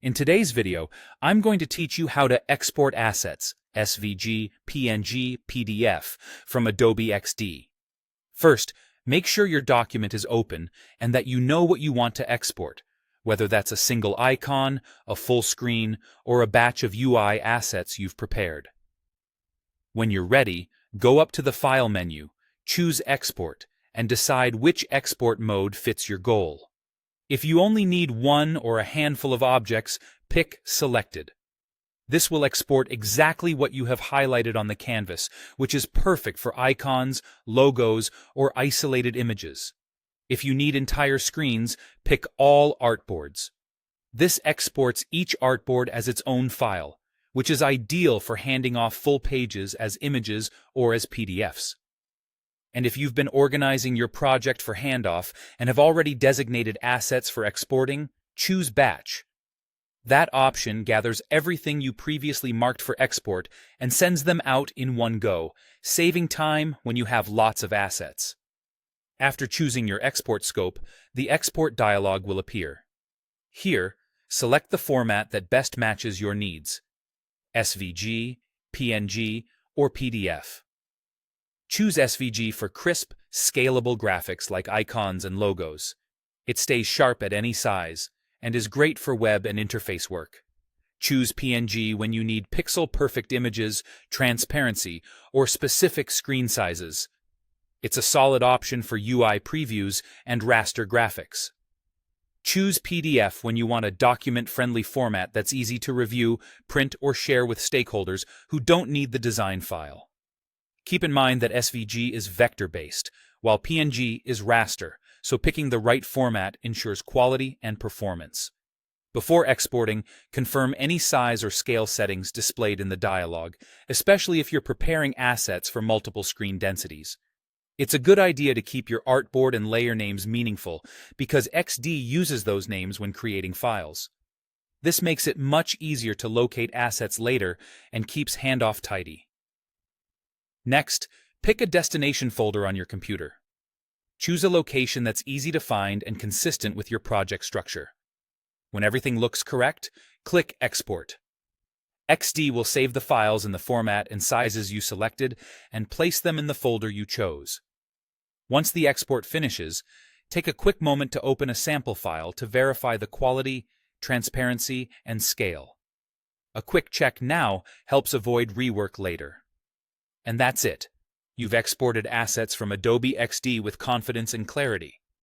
In today's video, I'm going to teach you how to export assets, SVG, PNG, PDF, from Adobe XD. First, make sure your document is open and that you know what you want to export, whether that's a single icon, a full screen, or a batch of UI assets you've prepared. When you're ready, go up to the File menu, choose Export, and decide which export mode fits your goal. If you only need one or a handful of objects, pick Selected. This will export exactly what you have highlighted on the canvas, which is perfect for icons, logos, or isolated images. If you need entire screens, pick All Artboards. This exports each artboard as its own file, which is ideal for handing off full pages as images or as PDFs. And if you've been organizing your project for Handoff and have already designated assets for exporting, choose Batch. That option gathers everything you previously marked for export and sends them out in one go, saving time when you have lots of assets. After choosing your export scope, the export dialog will appear. Here, select the format that best matches your needs: SVG, PNG, or PDF. Choose SVG for crisp, scalable graphics like icons and logos. It stays sharp at any size and is great for web and interface work. Choose PNG when you need pixel-perfect images, transparency, or specific screen sizes. It's a solid option for UI previews and raster graphics. Choose PDF when you want a document-friendly format that's easy to review, print, or share with stakeholders who don't need the design file. Keep in mind that SVG is vector-based, while PNG is raster, so picking the right format ensures quality and performance. Before exporting, confirm any size or scale settings displayed in the dialog, especially if you're preparing assets for multiple screen densities. It's a good idea to keep your artboard and layer names meaningful, because XD uses those names when creating files. This makes it much easier to locate assets later and keeps Handoff tidy. Next, pick a destination folder on your computer. Choose a location that's easy to find and consistent with your project structure. When everything looks correct, click Export. XD will save the files in the format and sizes you selected and place them in the folder you chose. Once the export finishes, take a quick moment to open a sample file to verify the quality, transparency, and scale. A quick check now helps avoid rework later. And that's it. You've exported assets from Adobe XD with confidence and clarity.